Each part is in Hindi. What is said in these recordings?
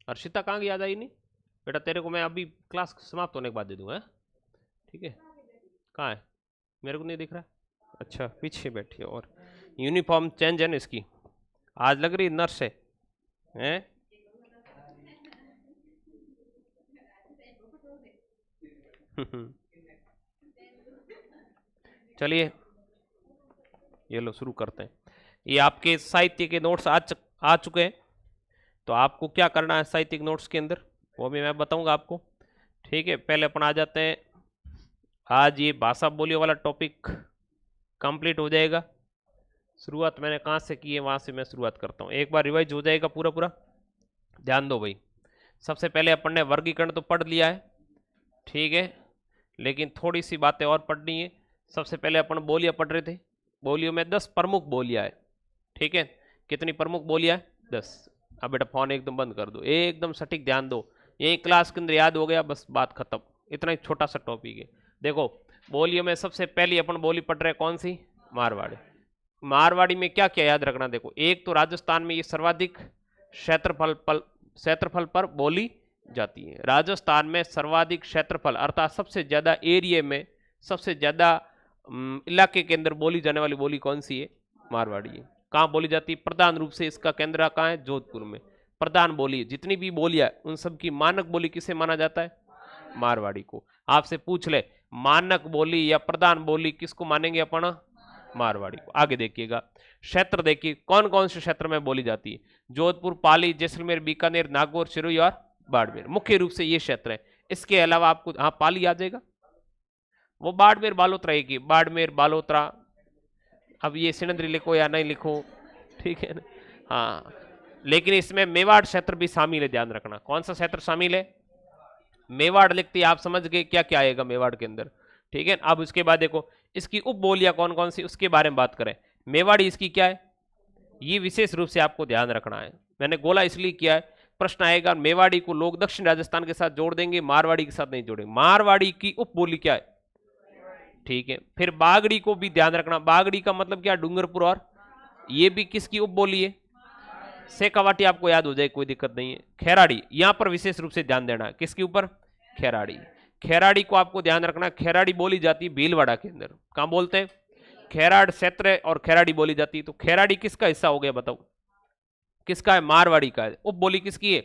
अर्शिता कहाँ की याद आई नहीं बेटा? तेरे को मैं अभी क्लास समाप्त होने के बाद दे दूंगा, ठीक है? कहाँ है? मेरे को नहीं दिख रहा। अच्छा पीछे बैठी है। और यूनिफॉर्म चेंज है ना इसकी, आज लग रही नर्स है हैं? चलिए ये लो शुरू करते हैं। ये आपके साहित्य के नोट्स आ चुके हैं। तो आपको क्या करना है साहित्यिक नोट्स के अंदर वो भी मैं बताऊंगा आपको, ठीक है? पहले अपन आ जाते हैं, आज ये भाषा बोलियों वाला टॉपिक कंप्लीट हो जाएगा। शुरुआत मैंने कहाँ से की है वहाँ से मैं शुरुआत करता हूँ, एक बार रिवाइज हो जाएगा पूरा पूरा। ध्यान दो भाई, सबसे पहले अपन ने वर्गीकरण तो पढ़ लिया है, ठीक है? लेकिन थोड़ी सी बातें और पढ़नी है। सबसे पहले अपन बोलियां पढ़ रहे थे, बोलियों में 10 प्रमुख बोलियां है, ठीक है? कितनी प्रमुख बोलियां है? 10। अब बेटा फोन एकदम बंद कर दो, एकदम सटीक ध्यान दो, यही क्लास के अंदर याद हो गया बस बात खत्म। इतना ही छोटा सा टॉपिक है। देखो बोलियों में सबसे पहली अपन बोली पढ़ रहे कौन सी? मारवाड़ी। मारवाड़ी में क्या क्या याद रखना? देखो एक तो राजस्थान में ये सर्वाधिक क्षेत्रफल पर बोली जाती है। राजस्थान में सर्वाधिक क्षेत्रफल अर्थात सबसे ज्यादा एरिया में, सबसे ज्यादा इलाके के अंदर बोली जाने वाली बोली कौन सी है? मारवाड़ी है। कहाँ बोली जाती है? प्रधान रूप से इसका केंद्र कहाँ है? जोधपुर में। प्रधान बोली, जितनी भी बोलियां उन सब की मानक बोली किसे माना जाता है? मारवाड़ी को। आपसे पूछ ले मानक बोली या प्रधान बोली किसको मानेंगे अपन? मारवाड़ी को। आगे देखिएगा, क्षेत्र देखिए कौन कौन से क्षेत्र में बोली जाती है? जोधपुर, पाली, जैसलमेर, बीकानेर, नागौर, सिरोही और बाड़मेर, मुख्य रूप से ये क्षेत्र है। इसके अलावा आपको हाँ पाली आ जाएगा, वो बाड़मेर बालोतरा की, बाड़मेर बालोतरा। अब ये सिणंद्री लिखो या नहीं लिखो, ठीक है ना? हाँ, लेकिन इसमें मेवाड़ क्षेत्र भी शामिल है, ध्यान रखना। कौन सा क्षेत्र शामिल है? मेवाड़ लिखते आप समझ गए क्या क्या आएगा मेवाड़ के अंदर, ठीक है? अब उसके बाद देखो इसकी उप बोलियां कौन कौन सी, उसके बारे में बात करें। मेवाड़ी इसकी क्या है, ये विशेष रूप से आपको ध्यान रखना है। मैंने गोला इसलिए किया है, प्रश्न आएगा मेवाड़ी को लोग दक्षिण राजस्थान के साथ जोड़ देंगे, मारवाड़ी के साथ नहीं जोड़ेंगे। मारवाड़ी की उप बोली क्या है? ठीक है। फिर बागड़ी को भी ध्यान रखना, बागड़ी का मतलब क्या? डूंगरपुर। और ये भी किसकी उप बोली है? शेखावाटी आपको याद हो जाए, कोई दिक्कत नहीं है। खेराड़ी, यहां पर विशेष रूप से ध्यान देना, किसके ऊपर? खेराड़ी। खेराड़ी को आपको ध्यान रखना, खेराड़ी बोली जाती है भीलवाड़ा के अंदर। कहां बोलते हैं? खेराड़ क्षेत्र और खेराड़ी बोली जाती है। तो खेराड़ी किसका हिस्सा हो गया बताओ? किसका है? मारवाड़ी का है। उप बोली किसकी है?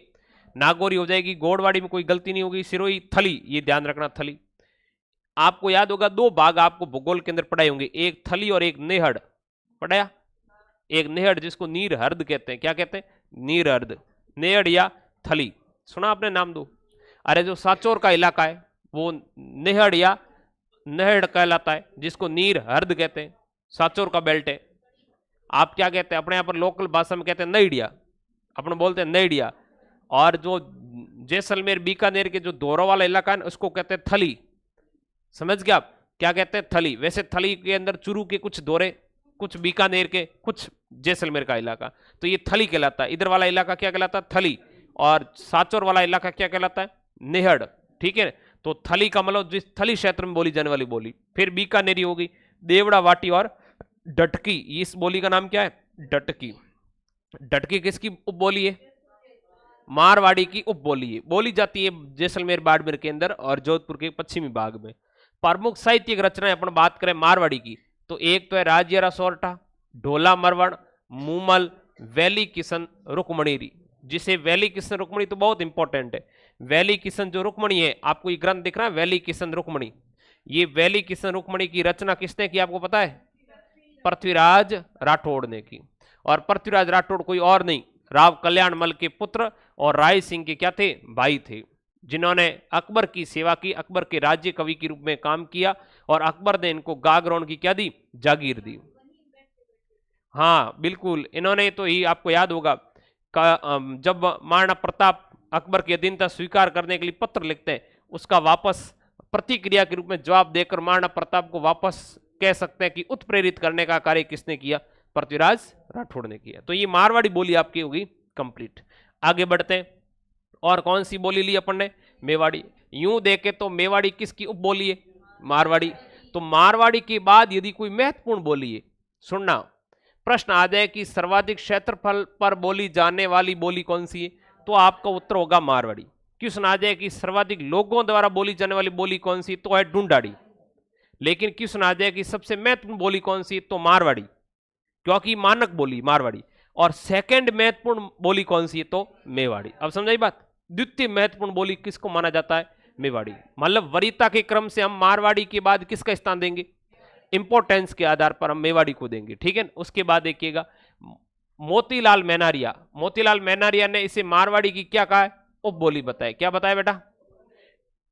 नागौरी हो जाएगी। गोड़वाड़ी में कोई गलती नहीं होगी। सिरोही, थली, ये ध्यान रखना थली। आपको याद होगा दो भाग आपको भूगोल के अंदर पढ़ाए होंगे, एक थली और एक नेहड़ पढ़ाया। एक नेहड़ जिसको नीर हर्द कहते हैं, क्या कहते हैं? नीर हर्द, नेहड़ या थली, सुना आपने नाम? दो। अरे जो साचौर का इलाका है वो नेहड़ या नहड़ कहलाता है, जिसको नीर हर्द कहते हैं, साचौर का बेल्ट है। आप क्या कहते हैं? अपने यहाँ पर लोकल भाषा में कहते हैं नईडिया, अपने बोलते हैं नईडिया। और जो जैसलमेर बीकानेर के जो दोरो वाला इलाका है उसको कहते हैं थली। समझ गया आप? क्या कहते हैं? थली। वैसे थली के अंदर चुरू के कुछ दौरे, कुछ बीकानेर के, कुछ जैसलमेर का इलाका, तो ये थली कहलाता है। इधर वाला इलाका क्या कहलाता है? थली। और साचौर वाला इलाका क्या कहलाता है? नेहड़, ठीक है? तो थली का मतलब जिस थली क्षेत्र में बोली जाने वाली बोली। फिर बीकानेरी होगी, देवड़ा, वाटी और डटकी। इस बोली का नाम क्या है? डटकी। डटकी किसकी उप बोली है? मारवाड़ी की उप बोली है, बोली जाती है जैसलमेर बाड़मेर के अंदर और जोधपुर के पश्चिमी भाग में। प्रमुख साहित्यिक रचनाएं अपन बात करें मारवाड़ी की, तो एक तो है राजियारा सोरठा, ढोला मरवण, मूमल, वैली किशन, रुक्मणीरी। जिसे वैली किशन रुक्मणी तो बहुत इंपॉर्टेंट है। वैली किशन जो रुक्मणी है, आपको ये ग्रंथ दिख रहा है वैली किशन रुक्मणी, ये वैली किशन रुक्मणी की रचना किसने की आपको पता है? पृथ्वीराज राठौड़ ने की। और पृथ्वीराज राठौड़ कोई और नहीं, राव कल्याण मल के पुत्र और राय सिंह के क्या थे? भाई थे, जिन्होंने अकबर की सेवा की, अकबर के राज्य कवि के रूप में काम किया और अकबर ने इनको गागरोन की क्या दी? जागीर दी। हाँ बिल्कुल, इन्होंने तो ही आपको याद होगा जब महाराणा प्रताप अकबर की अधीनता स्वीकार करने के लिए पत्र लिखते हैं, उसका वापस प्रतिक्रिया के रूप में जवाब देकर महाराणा प्रताप को वापस कह सकते हैं कि उत्प्रेरित करने का कार्य किसने किया? पृथ्वीराज राठौड़ ने किया। तो ये मारवाड़ी बोली आपकी होगी कंप्लीट। आगे बढ़ते हैं, और कौन सी बोली ली अपन ने? मेवाड़ी। यूं देखे तो मेवाड़ी किसकी उप बोली है? मारवाड़ी। तो मारवाड़ी के बाद यदि कोई महत्वपूर्ण बोली है, सुनना, प्रश्न आ जाए कि सर्वाधिक क्षेत्रफल पर बोली जाने वाली बोली कौन सी है, तो आपका उत्तर होगा मारवाड़ी। क्वेश्चन आ जाए कि सर्वाधिक लोगों द्वारा बोली जाने वाली बोली कौन सी, तो है ढूंढाड़ी। लेकिन क्वेश्चन आ जाए कि सबसे महत्वपूर्ण बोली कौन सी, तो मारवाड़ी, क्योंकि मानक बोली मारवाड़ी। और सेकंड महत्वपूर्ण बोली कौन सी है, तो मेवाड़ी। अब समझाई बात। द्वितीय महत्वपूर्ण बोली किसको माना जाता है, मेवाड़ी। मतलब वरीयता के क्रम से हम मारवाड़ी के बाद किसका स्थान देंगे, इंपोर्टेंस के आधार पर हम मेवाड़ी को देंगे, ठीक है। उसके बाद देखिएगा मोतीलाल मैनारिया, मोतीलाल मैनारिया ने इसे मारवाड़ी की क्या कहा है, उपबोली बताया। क्या बताया बेटा,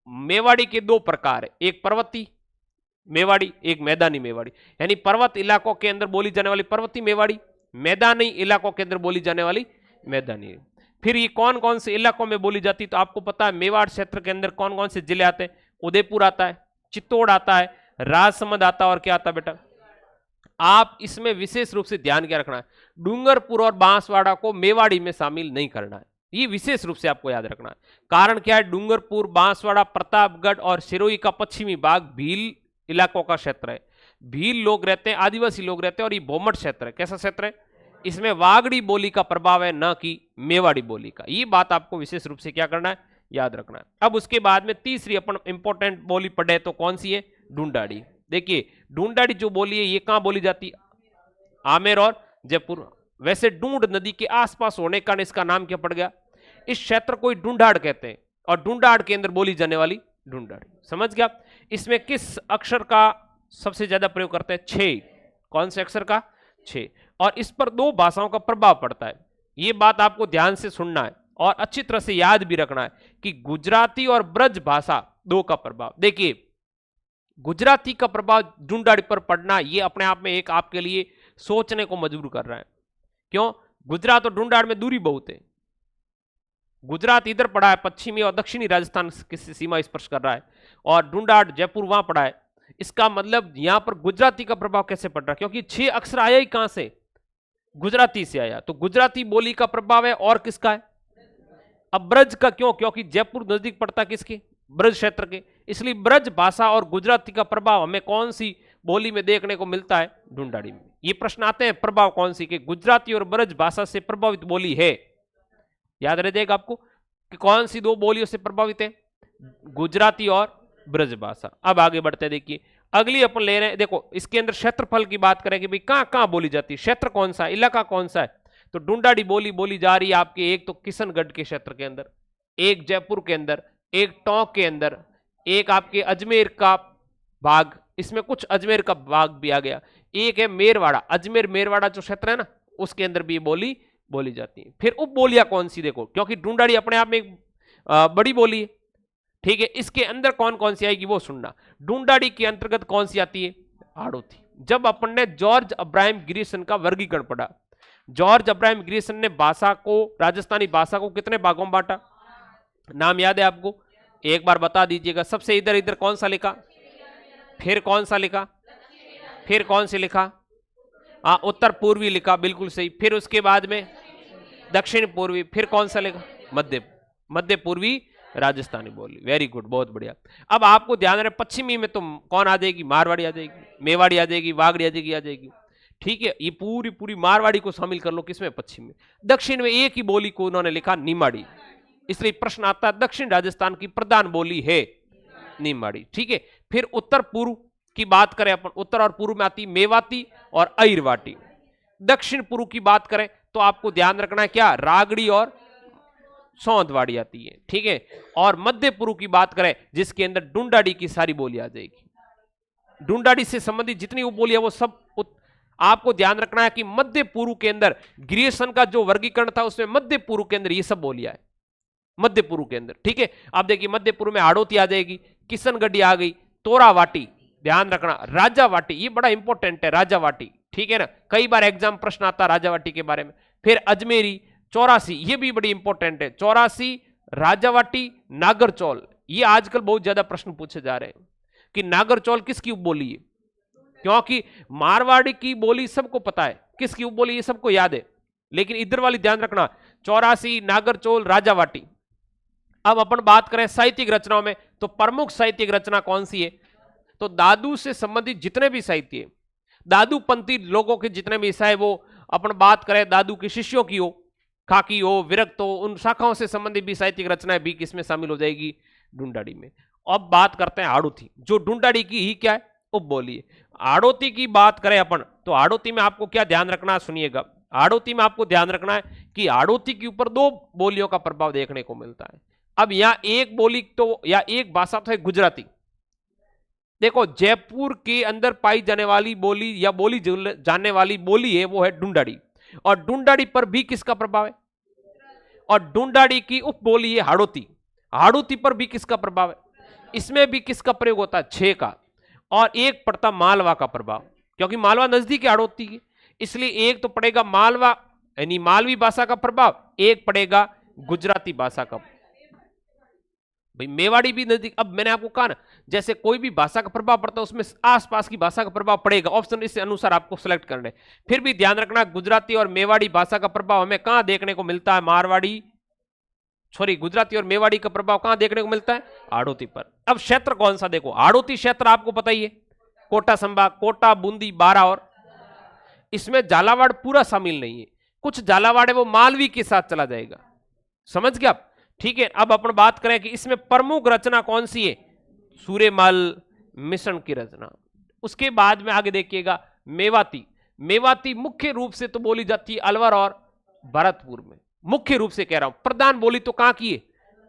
मेवाड़ी के दो प्रकार है, एक पर्वतीय मेवाड़ी, एक मैदानी मेवाड़ी। यानी पर्वत इलाकों के अंदर बोली जाने वाली पर्वतीय मेवाड़ी, मैदानी इलाकों के अंदर बोली जाने वाली मैदानी। फिर ये कौन कौन से इलाकों में बोली जाती, तो आपको पता है मेवाड़ क्षेत्र के अंदर कौन कौन से जिले आते हैं, उदयपुर आता है, चित्तौड़ आता है, राजसमंद आता है, और क्या आता है बेटा, आप इसमें विशेष रूप से ध्यान क्या रखना है, डूंगरपुर और बांसवाड़ा को मेवाड़ी में शामिल नहीं करना है। ये विशेष रूप से आपको याद रखना है। कारण क्या है, डूंगरपुर, बांसवाड़ा, प्रतापगढ़ और सिरोही का पश्चिमी भाग भील इलाकों का क्षेत्र है। भील लोग रहते हैं, आदिवासी लोग रहते हैं, और ये भोमट क्षेत्र है। कैसा क्षेत्र है, इसमें वागड़ी बोली का प्रभाव है, न कि मेवाड़ी बोली का। ये बात आपको विशेष रूप से क्या करना है, याद रखना है। अब उसके बाद में तीसरी अपन इंपॉर्टेंट बोली पढ़े तो कौन सी है, ढूंढाड़ी। देखिए ढूंढाड़ी जो बोली है ये कहां बोली जाती है, आमेर और जयपुर। वैसे ढूंढ नदी के आसपास होने का इसका नाम क्या पड़ गया, इस क्षेत्र को ढूंढाड़ कहते हैं, और ढूंढाड़ के अंदर बोली जाने वाली ढूंढाड़ी। समझ गया। इसमें किस अक्षर का सबसे ज्यादा प्रयोग करते हैं, छह। कौन से अक्षर का, छह। और इस पर दो भाषाओं का प्रभाव पड़ता है। यह बात आपको ध्यान से सुनना है और अच्छी तरह से याद भी रखना है कि गुजराती और ब्रज भाषा दो का प्रभाव। देखिए गुजराती का प्रभाव ढूंढाड़ी पर पड़ना, यह अपने आप में एक आपके लिए सोचने को मजबूर कर रहा है। क्यों, गुजरात और ढूंढाड़ में दूरी बहुत है। गुजरात इधर पड़ा है, पश्चिमी और दक्षिणी राजस्थान की सीमा स्पर्श कर रहा है, और ढूंढाड़ जयपुर वहां पड़ा है। इसका मतलब यहां पर गुजराती का प्रभाव कैसे पड़ रहा है, क्योंकि छह अक्षर आया ही कहां से, गुजराती से आया। तो गुजराती बोली का प्रभाव है, और किसका है, अब ब्रज का। क्यों, क्योंकि जयपुर नजदीक पड़ता है किसके, ब्रज क्षेत्र के। इसलिए ब्रज भाषा और गुजराती का प्रभाव हमें कौन सी बोली में देखने को मिलता है, ढूंढाड़ी में। ये प्रश्न आते हैं प्रभाव कौन सी के, गुजराती और ब्रज भाषा से प्रभावित बोली है। याद रह जाएगा आपको कि कौन सी दो बोलियों से प्रभावित है, गुजराती और ब्रज भाषा। अब आगे बढ़ते देखिए अगली अपन ले रहे हैं। देखो इसके अंदर क्षेत्रफल की बात करें कि भाई कहां कहां बोली जाती है, क्षेत्र कौन सा, इलाका कौन सा है, तो ढूंढाड़ी बोली बोली जा रही है आपके एक तो किशनगढ़ के क्षेत्र के अंदर, एक जयपुर के अंदर, एक टोंक के अंदर, एक आपके अजमेर का भाग, इसमें कुछ अजमेर का भाग भी आ गया, एक है मेरवाड़ा, अजमेर मेरवाड़ा जो क्षेत्र है ना उसके अंदर भी बोली बोली जाती है। फिर उप बोलियां कौन सी, देखो क्योंकि ढूंढाड़ी अपने आप में एक बड़ी बोली है, ठीक है। इसके अंदर कौन कौन सी आएगी वो सुनना। ढूंढाड़ी के अंतर्गत कौन सी आती है, हाड़ौती। जब अपन ने जॉर्ज अब्राहम ग्रीसन का वर्गीकरण पढ़ा, जॉर्ज अब्राहम ग्रीसन ने भाषा को, राजस्थानी भाषा को कितने भागों में बांटा, नाम याद है आपको, एक बार बता दीजिएगा। सबसे इधर इधर कौन सा लिखा, फिर कौन सा लिखा, फिर कौन से लिखा, उत्तर पूर्वी लिखा, बिल्कुल सही। फिर उसके बाद में दक्षिण पूर्वी, फिर कौन सा लिखा, मध्य मध्य पूर्वी राजस्थानी बोली। वेरी गुड, बहुत बढ़िया। अब आपको ध्यान रहे पश्चिमी में तो कौन आ जाएगी, मारवाड़ी आ जाएगी, मेवाड़ी आ जाएगी, वागड़ी आ जाएगी, ठीक है। ये पूरी पूरी मारवाड़ी को शामिल कर लो किसमें, पश्चिम में। दक्षिण में एक ही बोली को उन्होंने लिखा निमाड़ी, इसलिए प्रश्न आता है दक्षिण राजस्थान की प्रधान बोली है निमाड़ी, ठीक है। फिर उत्तर पूर्व की बात करें अपन, उत्तर और पूर्व में आती मेवाती और अहिरवाटी। दक्षिण पूर्व की बात करें तो आपको ध्यान रखना है क्या, रागड़ी और सौंदवाड़ी आती है, ठीक है। और मध्य पूर्व की बात करें जिसके अंदर ढूंढाड़ी की सारी बोली आ जाएगी। ढूंढाड़ी से संबंधित जितनी बोली है वो सब आपको ध्यान रखना है कि मध्य पूर्व के अंदर ग्रीसन का जो वर्गीकरण था उसमें मध्य पूर्व के अंदर ये सब बोलियां है, मध्य पूर्व के अंदर, ठीक है। आप देखिए मध्य पूर्व में हाड़ौती आ जाएगी, किशनगढ़ी आ गई, तोरावाटी, ध्यान रखना, राजावाटी, ये बड़ा इंपॉर्टेंट है राजावाटी, ठीक है ना, कई बार एग्जाम प्रश्न आता राजावाटी के बारे में। फिर अजमेरी, चौरासी, ये भी बड़ी इंपॉर्टेंट है, चौरासी, राजावाटी, नागरचौल। ये आजकल बहुत ज्यादा प्रश्न पूछे जा रहे हैं कि नागरचौल किसकी उपबोली है, क्योंकि मारवाड़ी की बोली सबको पता है, किसकी उपबोली ये सबको याद है, लेकिन इधर वाली ध्यान रखना, चौरासी, नागरचौल, राजावाटी। अब अपन बात करें साहित्यिक रचनाओं में तो प्रमुख साहित्यिक रचना कौन सी है, तो दादू से संबंधित जितने भी साहित्य, दादू पंथी लोगों के जितने भी हिस्सा है वो अपन बात करें दादू के शिष्यों की हो, खाकी हो, विरक्त हो, उन शाखाओं से संबंधित भी साहित्यिक रचनाएं भी किसमें शामिल हो जाएगी, ढूंढाड़ी में। अब बात करते हैं हाड़ौती, जो ढूंढाड़ी की ही क्या है, उपबोली है। हाड़ौती की बात करें अपन तो हाड़ौती में आपको क्या ध्यान रखना है, सुनिएगा। हाड़ौती में आपको ध्यान रखना है कि हाड़ौती के ऊपर दो बोलियों का प्रभाव देखने को मिलता है। अब यहां एक बोली तो या एक भाषा तो है गुजराती। देखो जयपुर के अंदर पाई जाने वाली बोली या बोली जानने वाली बोली है वो है ढूंढाड़ी, और ढूंढाड़ी पर भी किसका प्रभाव है, और ढूंढाड़ी की उपबोली है हाड़ौती। हाड़ौती पर भी किसका प्रभाव है, इसमें भी किसका प्रयोग होता है, छे का, और एक पड़ता मालवा का प्रभाव, क्योंकि मालवा नजदीक है हाड़ौती की, इसलिए एक तो पड़ेगा मालवा यानी मालवी भाषा का प्रभाव, एक पड़ेगा गुजराती भाषा का। भाई मेवाड़ी भी नजदीक, अब मैंने आपको कहा ना जैसे कोई भी भाषा का प्रभाव पड़ता है उसमें आसपास की भाषा का प्रभाव पड़ेगा, ऑप्शन इस अनुसार आपको सेलेक्ट करना है। फिर भी ध्यान रखना गुजराती और मेवाड़ी भाषा का प्रभाव हमें कहां देखने को मिलता है, मारवाड़ी सॉरी गुजराती और मेवाड़ी का प्रभाव कहां देखने को मिलता है, हाड़ौती पर। अब क्षेत्र कौन सा देखो, हाड़ौती क्षेत्र आपको पता ही है, कोटा संभाग, कोटा, बूंदी, बारा, और इसमें झालावाड़ पूरा शामिल नहीं है, कुछ झालावाड़ है वो मालवी के साथ चला जाएगा, समझ गए आप, ठीक है। अब अपन बात करें कि इसमें प्रमुख रचना कौन सी है, सूर्यमल मिश्रण की रचना। उसके बाद में आगे देखिएगा मेवाती। मेवाती मुख्य रूप से तो बोली जाती है अलवर और भरतपुर में, मुख्य रूप से कह रहा हूं, प्रधान बोली तो कहां की है,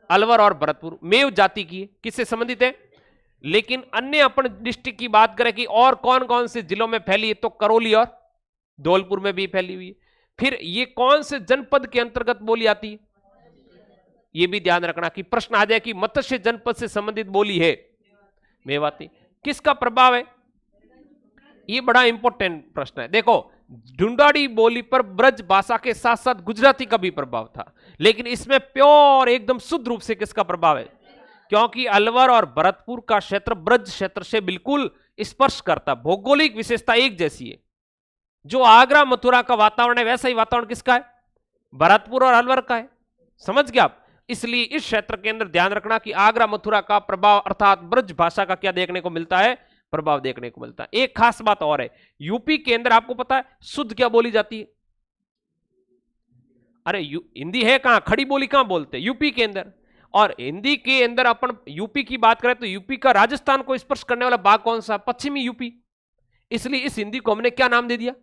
अलवर और भरतपुर, मेव जाति की है, किससे संबंधित है। लेकिन अन्य अपन डिस्ट्रिक्ट की बात करें कि और कौन कौन से जिलों में फैली है, तो करौली और धौलपुर में भी फैली हुई है। फिर ये कौन से जनपद के अंतर्गत बोली आती है, ये भी ध्यान रखना कि प्रश्न आ जाए कि मत्स्य जनपद से संबंधित बोली है मेवाती। किसका प्रभाव है, ये बड़ा इंपॉर्टेंट प्रश्न है। देखो ढूंढाड़ी बोली पर ब्रज भाषा के साथ साथ गुजराती का भी प्रभाव था, लेकिन इसमें प्योर एकदम शुद्ध रूप से किसका प्रभाव है, क्योंकि अलवर और भरतपुर का क्षेत्र ब्रज क्षेत्र से बिल्कुल स्पर्श करता, भौगोलिक विशेषता एक जैसी है। जो आगरा मथुरा का वातावरण है वैसा ही वातावरण किसका है, भरतपुर और अलवर का है, समझ गए आप। इसलिए इस क्षेत्र के अंदर ध्यान रखना कि आगरा मथुरा का प्रभाव अर्थात ब्रज भाषा का क्या देखने को मिलता है, प्रभाव देखने को मिलता है। एक खास बात और है, यूपी के अंदर आपको पता है शुद्ध क्या बोली जाती है, अरे हिंदी है कहां, खड़ी बोली कहां बोलते हैं, यूपी के अंदर। और हिंदी के अंदर अपन यूपी की बात करें तो यूपी का राजस्थान को स्पर्श करने वाला भाग कौन सा, पश्चिमी यूपी, इसलिए इस हिंदी को हमने क्या नाम दे दिया,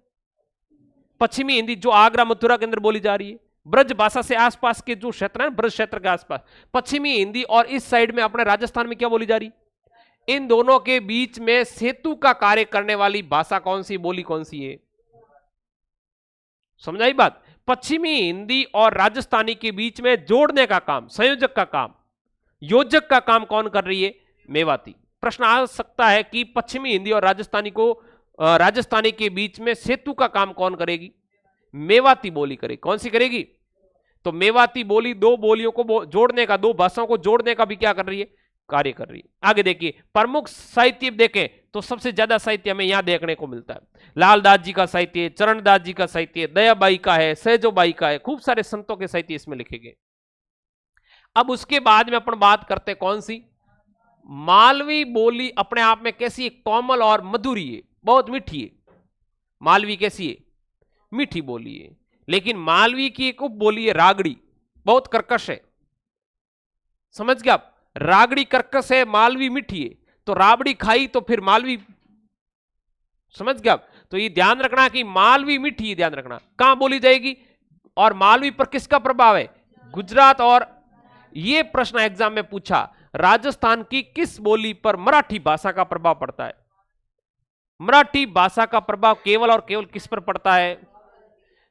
पश्चिमी हिंदी, जो आगरा मथुरा के अंदर बोली जा रही है। ब्रज भाषा से आसपास के जो क्षेत्र है, ब्रज क्षेत्र के आसपास पश्चिमी हिंदी, और इस साइड में अपने राजस्थान में क्या बोली जा रही, इन दोनों के बीच में सेतु का कार्य करने वाली भाषा कौन सी, बोली कौन सी है, समझाई बात। पश्चिमी हिंदी और राजस्थानी के बीच में जोड़ने का काम, संयोजक का काम, योजक का काम कौन कर रही है, मेवाती। प्रश्न आ सकता है कि पश्चिमी हिंदी और राजस्थानी के बीच में सेतु का काम कौन करेगी, मेवाती बोली करेगी, कौन सी करेगी, तो मेवाती बोली दो बोलियों को जोड़ने का, दो भाषाओं को जोड़ने का भी क्या कर रही है, कार्य कर रही है। आगे देखिए प्रमुख साहित्य देखें तो सबसे ज्यादा साहित्य हमें यहां देखने को मिलता है, लालदास जी का साहित्य, चरणदास जी का साहित्य, दयाबाई का है, सहजोबाई का है, खूब सारे संतों के साहित्य इसमें लिखे गए। अब उसके बाद में अपन बात करते हैं कौन सी, मालवी बोली अपने आप में कैसी है, कोमल और मधुरी है, बहुत मीठी है। मालवी कैसी है, मीठी बोली है। लेकिन मालवी की एक उप बोली है रागड़ी, बहुत कर्कश है, समझ गए आप, रागड़ी कर्कश है, मालवी मीठी है, तो राबड़ी खाई तो फिर मालवी, समझ गए आप। तो ये ध्यान रखना कि मालवी मीठी है, ध्यान रखना कहां बोली जाएगी, और मालवी पर किसका प्रभाव है, गुजरात। और ये प्रश्न एग्जाम में पूछा, राजस्थान की किस बोली पर मराठी भाषा का प्रभाव पड़ता है, मराठी भाषा का प्रभाव केवल और केवल किस पर पड़ता है,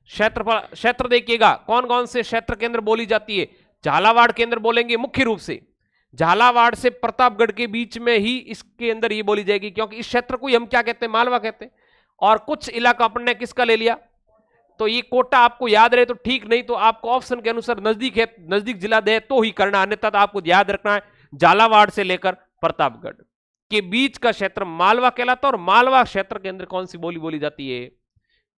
क्षेत्र देखिएगा कौन कौन से क्षेत्र के अंदर बोली जाती है, झालावाड़ के अंदर बोलेंगे मुख्य रूप से, झालावाड़ से प्रतापगढ़ के बीच में ही इसके अंदर ये बोली जाएगी, क्योंकि इस क्षेत्र को ही हम क्या कहते हैं, मालवा कहते हैं। और कुछ इलाका अपन ने किसका ले लिया, तो ये कोटा आपको याद रहे तो ठीक, नहीं तो आपको ऑप्शन के अनुसार नजदीक है, नजदीक जिला दे तो ही करना, अन्यथा तो आपको याद रखना है झालावाड़ से लेकर प्रतापगढ़ के बीच का क्षेत्र मालवा कहलाता है, और मालवा क्षेत्र के अंदर कौन सी बोली बोली जाती है,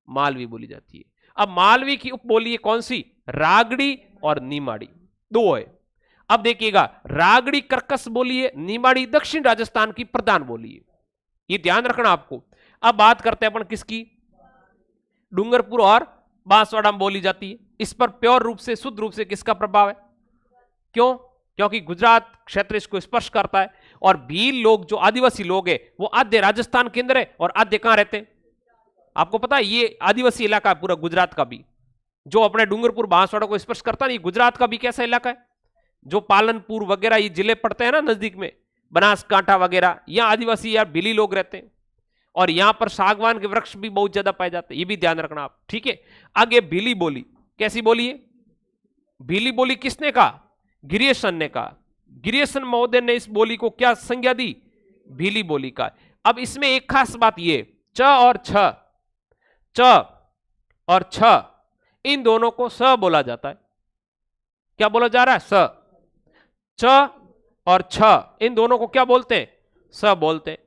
मालवी बोली जाती है। अब मालवी की उपबोली है कौन सी, रागड़ी और नीमाड़ी, दो है। अब देखिएगा रागड़ी कर्कश बोली है, नीमाड़ी दक्षिण राजस्थान की प्रधान बोली है, ये ध्यान रखना आपको। अब बात करते हैं अपन किसकी, डूंगरपुर और बांसवाड़ा में बोली जाती है। इस पर प्योर रूप से, शुद्ध रूप से किसका प्रभाव है? क्यों? क्योंकि गुजरात क्षेत्र इसको स्पर्श करता है। और भील लोग, जो आदिवासी लोग हैं, वो आधे राजस्थान के अंदर है और आधे कहां रहते हैं? आपको पता है ये आदिवासी इलाका है पूरा गुजरात का भी, जो अपने डूंगरपुर बांसवाड़ा को स्पर्श करता है। ये गुजरात का भी कैसा इलाका है? जो पालनपुर वगैरह ये जिले पड़ते हैं ना नजदीक में, बनासकांठा वगैरह, यहां आदिवासी या भीली लोग रहते हैं। और यहां पर सागवान के वृक्ष भी बहुत ज्यादा पाए जाते हैं, ये भी ध्यान रखना आप, ठीक है। आगे भीली बोली, कैसी बोली है? भीली बोली किसने कहा? गिरियसन ने कहा। गिरियसन महोदय ने इस बोली को क्या संज्ञा दी? भीली बोली का। अब इसमें एक खास बात ये, च और छ, च और छ, इन दोनों को स बोला जाता है। क्या बोला जा रहा है? स। च और छ, इन दोनों को क्या बोलते हैं? स बोलते हैं।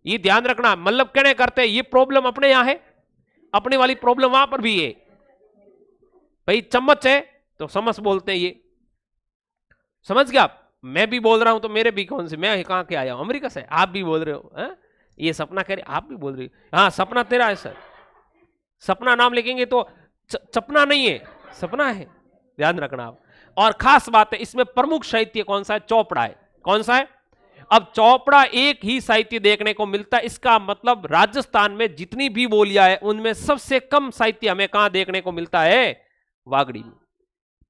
ये ध्यान रखना, मतलब कहने करते हैं ये प्रॉब्लम अपने यहां है, अपने वाली प्रॉब्लम वहां पर भी है। भाई चम्मच है तो समस बोलते हैं, ये समझ गया आप? मैं भी बोल रहा हूं तो मेरे भी कौन से, मैं कहां के आया हूं? अमेरिका से। आप भी बोल रहे हो है? ये सपना कह रही, आप भी बोल रही हो। हाँ सपना तेरा है सर, सपना नाम लिखेंगे तो चपना नहीं है, सपना है, ध्यान रखना आप। और खास बात है इसमें प्रमुख साहित्य कौन सा है? चौपड़ा है। कौन सा है? अब चौपड़ा एक ही साहित्य देखने को मिलता है, इसका मतलब राजस्थान में जितनी भी बोलियां है उनमें सबसे कम साहित्य हमें कहां देखने को मिलता है? वागड़ी में।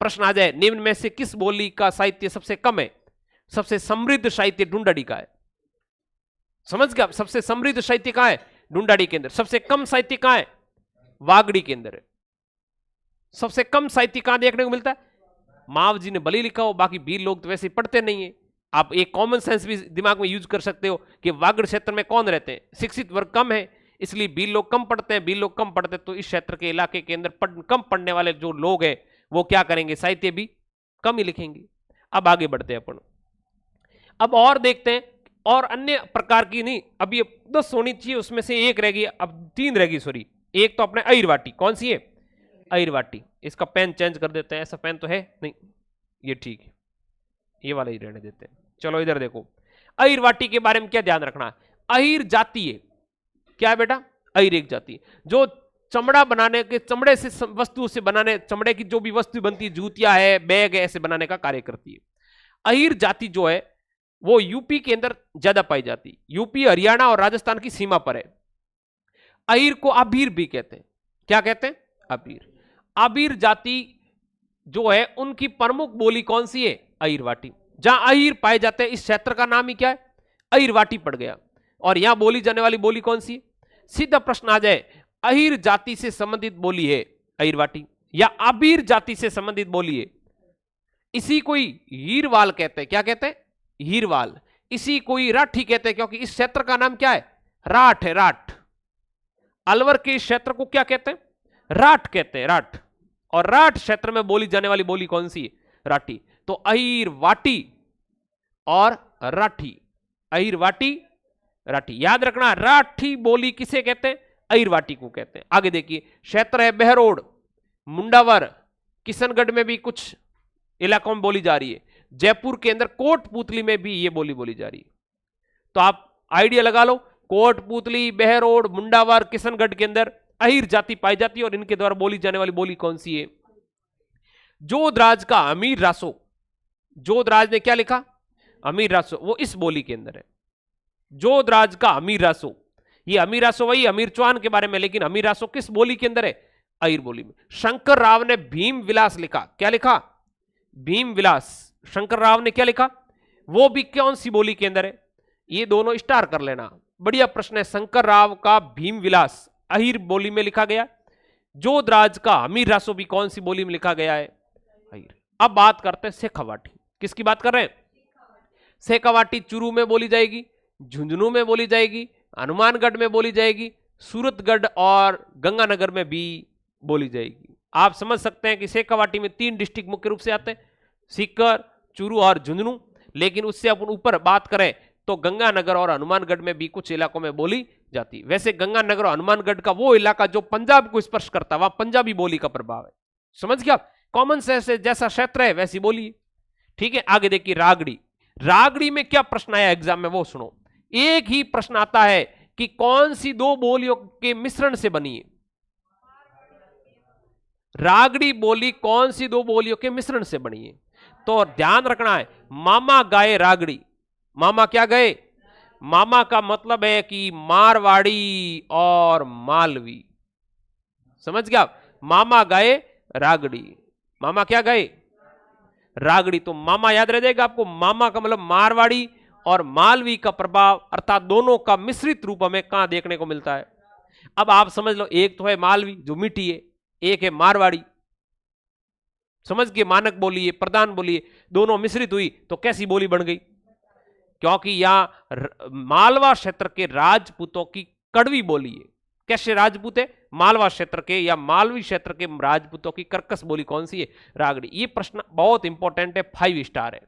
प्रश्न आ जाए, निम्न में से किस बोली का साहित्य सबसे कम है? सबसे समृद्ध साहित्य ढूंढाड़ी का है। समझ गया? सबसे समृद्ध साहित्य कहां है? ढूंढाड़ी के अंदर। सबसे कम साहित्य कहां है? वागड़ी के अंदर है। सबसे कम साहित्य कहां देखने को मिलता है? माव जी ने भले लिखा हो, बाकी भील लोग तो वैसे पढ़ते नहीं है। आप एक कॉमन सेंस भी दिमाग में यूज कर सकते हो कि वागड़ क्षेत्र में कौन रहते हैं? शिक्षित वर्ग कम है, इसलिए भील लोग कम पढ़ते हैं। भील लोग कम पढ़ते हैं तो इस क्षेत्र के इलाके के अंदर कम पढ़ने वाले जो लोग हैं वो क्या करेंगे? साहित्य भी कम ही लिखेंगे। अब आगे बढ़ते हैं अपन, अब और देखते हैं, और अन्य प्रकार की नहीं, अब ये 10 होनी चाहिए, उसमें से एक रहेगी, अब 3 रहेगी, सॉरी। एक तो अपने अहिरवाटी, कौन सी है? अहिरवाटी। इसका पेन चेंज कर देते हैं, ऐसा पेन तो है नहीं, ये ठीक है, ये वाला ही रहने देते हैं। चलो इधर देखो, अहिरवाटी के बारे में क्या ध्यान रखना है? अहिर जाति है, क्या है बेटा? अहिर एक जाति जो चमड़ा बनाने के, चमड़े से वस्तु से बनाने, चमड़े की जो भी वस्तु बनती है, जूतियां है, बैग है, ऐसे बनाने का कार्य करती है। अहिर जाति जो है वो यूपी के अंदर ज्यादा पाई जाती है, यूपी, हरियाणा और राजस्थान की सीमा पर है। अहिर को आभीर भी कहते हैं। क्या कहते हैं? आभीर। आभीर जाति जो है उनकी प्रमुख बोली कौन सी है? अहिरवाटी। जहां अहिर पाए जाते हैं, इस क्षेत्र का नाम ही क्या है? अहिरवाटी पड़ गया। और यहां बोली जाने वाली बोली कौन सी है? सीधा प्रश्न आ जाए, अहिर जाति से संबंधित बोली है अहिरवाटी या आभीर जाति से संबंधित बोली है? इसी कोई हीरवाल कहते हैं। क्या कहते हैं? हीरवाल। इसी कोई राठी कहते हैं, क्योंकि इस क्षेत्र का नाम क्या है? राठ है, राठ। अलवर के इस क्षेत्र को क्या कहते हैं? राठ कहते हैं, राठ। और राठ क्षेत्र में बोली जाने वाली बोली कौन सी है? राठी। तो अहिरवाटी और राठी, अहिरवाटी, राठी, याद रखना। राठी बोली किसे कहते हैं? अहिरवाटी को कहते हैं। आगे देखिए, क्षेत्र है बहरोड, मुंडावर, किशनगढ़ में भी कुछ इलाकों में बोली जा रही है, जयपुर के अंदर कोटपुतली में भी ये बोली बोली जा रही है। तो आप आइडिया लगा लो, कोटपुतली, बहरोड, मुंडावर, किशनगढ़ के अंदर अहिर जाति पाई जाती है और इनके द्वारा बोली जाने वाली बोली कौन सी है? जोधराज का अमीर रासो, जोधराज ने क्या लिखा? अमीर रासो, वो इस बोली के अंदर है। जोधराज का अमीर रासो, ये अमीर रासो वही अमीर चौहान के बारे में, लेकिन अमीर रासो किस बोली के अंदर है? अहिर बोली में। शंकर राव ने भीम विलास लिखा। क्या लिखा? भीम विलास। शंकर राव ने क्या लिखा? वो भी कौन सी बोली के अंदर है? ये दोनों स्टार कर लेना, बढ़िया प्रश्न है। शंकर राव का भीम विलास अहिर बोली में लिखा गया। जोधराज का अमीर रासो भी कौन सी बोली में लिखा गया है? अहिर। अब बात करते हैं शेखावाटी। किसकी बात कर रहे हैं? शेखावाटी चूरू में बोली जाएगी, झुंझुनू में बोली जाएगी, हनुमानगढ़ में बोली जाएगी, सूरतगढ़ और गंगानगर में भी बोली जाएगी। आप समझ सकते हैं कि शेखावाटी में 3 डिस्ट्रिक्ट मुख्य रूप से आते हैं, सीकर, चूरू और झुंझुनू। लेकिन उससे अपन ऊपर बात करें तो गंगानगर और हनुमानगढ़ में भी कुछ इलाकों में बोली जाती है। वैसे गंगानगर और हनुमानगढ़ का वो इलाका जो पंजाब को स्पर्श करता है, वहां पंजाबी बोली का प्रभाव है। समझ गया? कॉमन सेंस से जैसा क्षेत्र है वैसी बोली, ठीक है। आगे देखिए, रागड़ी। रागड़ी में क्या प्रश्न आया एग्जाम में वो सुनो। एक ही प्रश्न आता है कि कौन सी 2 बोलियों के मिश्रण से बनी है? रागड़ी बोली कौन सी दो बोलियों के मिश्रण से बनी है? तो ध्यान रखना है, मामा गाए रागड़ी। मामा क्या गए? मामा का मतलब है कि मारवाड़ी और मालवी। समझ गया? मामा गए रागड़ी, मामा क्या गए? रागड़ी। तो मामा याद रह जाएगा आपको, मामा का मतलब मारवाड़ी और मालवी का प्रभाव अर्थात दोनों का मिश्रित रूप हमें कहां देखने को मिलता है? अब आप समझ लो, एक तो है मालवी जो मीठी है, एक है मारवाड़ी। समझ के मानक बोली है, प्रधान बोली है, दोनों मिश्रित हुई तो कैसी बोली बन गई? क्योंकि यहां मालवा क्षेत्र के राजपूतों की कड़वी बोली है। कैसे राजपूत है? मालवा क्षेत्र के या मालवी क्षेत्र के राजपूतों की कर्कश बोली कौन सी है? रागड़ी। ये प्रश्न बहुत इंपॉर्टेंट है, 5 स्टार है,